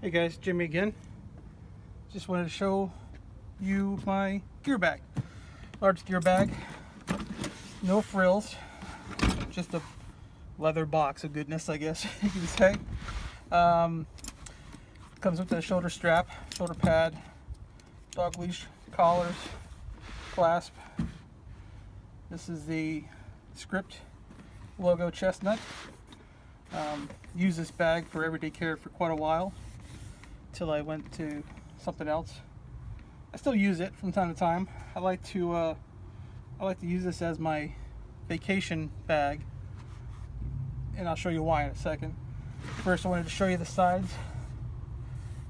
Hey guys, Jimmy again. Just wanted to show you my gear bag. Large gear bag, no frills, just a leather box of goodness, I guess you could say. Comes with a shoulder strap, shoulder pad, dog leash, collars, clasp. This is the script logo Chestnut. Used this bag for everyday care for quite a while, till I went to something else. I still use it from time to time. I like to use this as my vacation bag, and I'll show you why in a second. First, I wanted to show you the sides.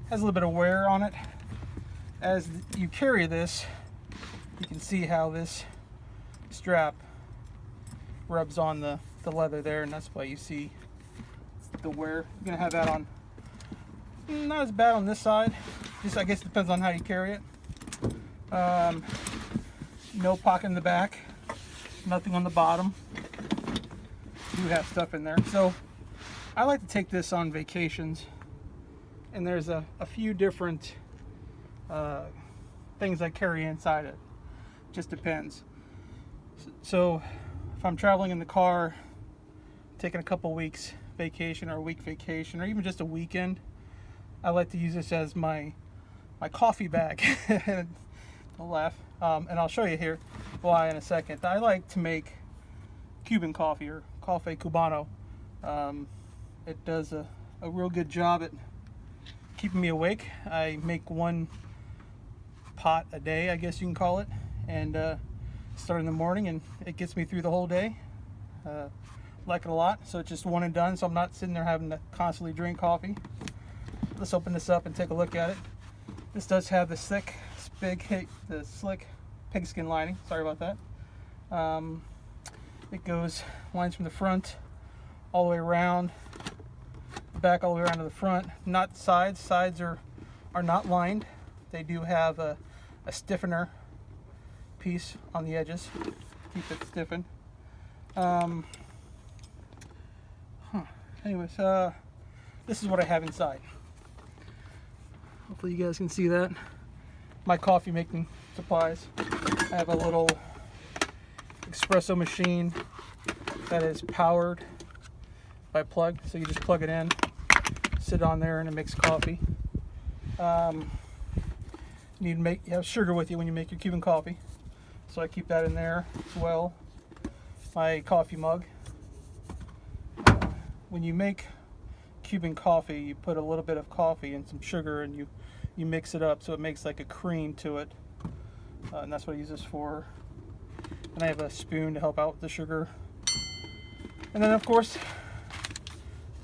Has a little bit of wear on it. As you carry this, you can see how this strap rubs on the leather there, and that's why you see the wear. You're gonna have that on. Not as bad on this side. Just, I guess, depends on how you carry it. No pocket in the back. Nothing on the bottom. You do have stuff in there. So I like to take this on vacations, and there's a few different things I carry inside it. Just depends. So if I'm traveling in the car, taking a couple weeks vacation or a week vacation, or even just a weekend, I like to use this as my coffee bag. Don't laugh. And I'll show you here why in a second. I like to make Cuban coffee, or Cafe Cubano. It does a real good job at keeping me awake. I make one pot a day, I guess you can call it, and start in the morning, and it gets me through the whole day. Like it a lot. So it's just one and done, so I'm not sitting there having to constantly drink coffee. Let's open this up and take a look at it. This does have the slick pigskin lining. Sorry about that. It goes lines from the front all the way around, the back all the way around to the front. Not sides. Sides are not lined. They do have a stiffener piece on the edges to keep it stiffened. Anyways, this is what I have inside. Hopefully you guys can see that. My coffee making supplies. I have a little espresso machine that is powered by plug, so you just plug it in, sit on there, and it makes coffee. You have sugar with you when you make your Cuban coffee, so I keep that in there as well. My coffee mug. When you make Cuban coffee, you put a little bit of coffee and some sugar, and you mix it up so it makes like a cream to it, and that's what I use this for. And I have a spoon to help out with the sugar. And then, of course,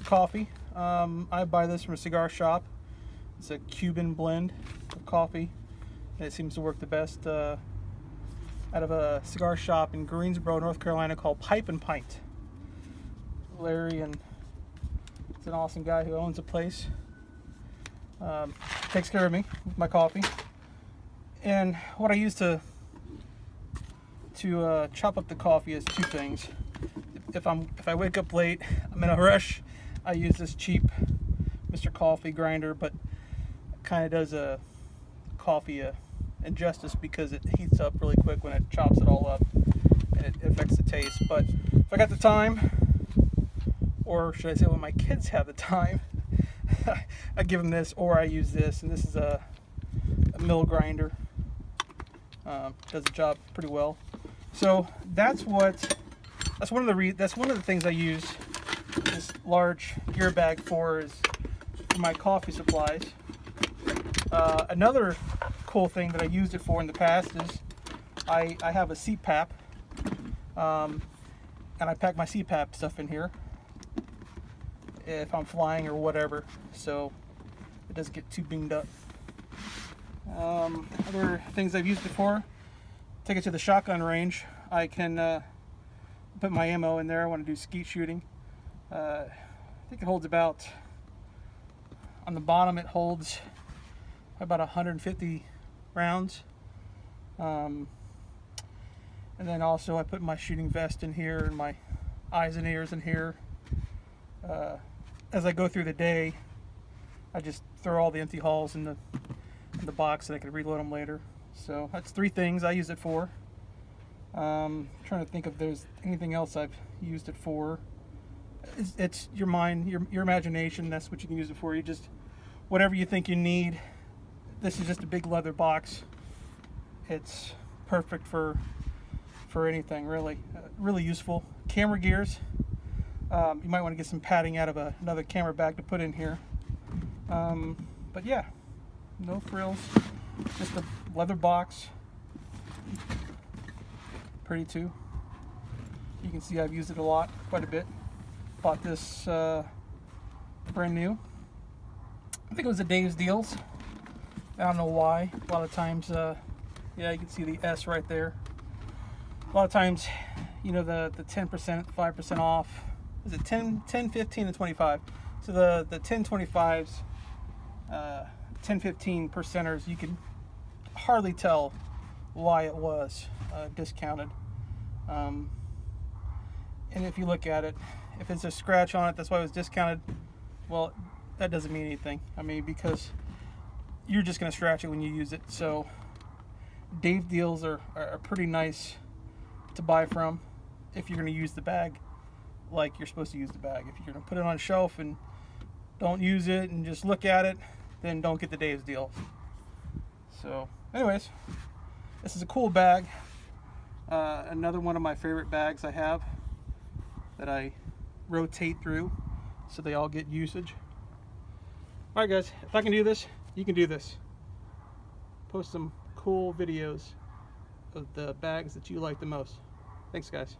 coffee. I buy this from a cigar shop. It's a Cuban blend of coffee, and it seems to work the best out of a cigar shop in Greensboro, North Carolina, called Pipe and Pint. Larry, and it's an awesome guy who owns a place. Takes care of me with my coffee. And what I use to chop up the coffee is two things. If I wake up late, I'm in a rush, I use this cheap Mr. Coffee grinder, but it kind of does a coffee injustice because it heats up really quick when it chops it all up, and it affects the taste. But if I got the time, or should I say when my kids have the time, I give them this, or I use this, and this is a mill grinder. Does the job pretty well. So that's one of the things I use this large gear bag for, is for my coffee supplies. Another cool thing that I used it for in the past is I have a CPAP, and I pack my CPAP stuff in here if I'm flying or whatever, so it doesn't get too binged up. Other things I've used it for: take it to the shotgun range. I can put my ammo in there. I want to do skeet shooting. I think it holds about, on the bottom it holds about 150 rounds. And then also I put my shooting vest in here, and my eyes and ears in here. As I go through the day, I just throw all the empty hulls in the box so I could reload them later. So that's 3 things I use it for. Trying to think if there's anything else I've used it for. It's your mind, your imagination. That's what you can use it for. You just, whatever you think you need. This is just a big leather box. It's perfect for anything, really. Really useful. Camera gears. You might want to get some padding out of another camera bag to put in here. But yeah, no frills. Just a leather box. Pretty too. You can see I've used it a lot, quite a bit. Bought this brand new. I think it was a Dave's Deals. I don't know why. A lot of times, yeah, you can see the S right there. A lot of times, you know, the 10%, 5% off. Is it 10, 15, and 25? So the 10, 25s, 10, 15 percenters, you can hardly tell why it was discounted. And if you look at it, if it's a scratch on it, that's why it was discounted. Well, that doesn't mean anything. I mean, because you're just going to scratch it when you use it. So Dave Deals are pretty nice to buy from if you're going to use the bag like you're supposed to use the bag. If you're going to put it on a shelf and don't use it and just look at it, then don't get the Dave's Deal. So anyways, this is a cool bag. Another one of my favorite bags I have that I rotate through so they all get usage. Alright guys, if I can do this, you can do this. Post some cool videos of the bags that you like the most. Thanks guys.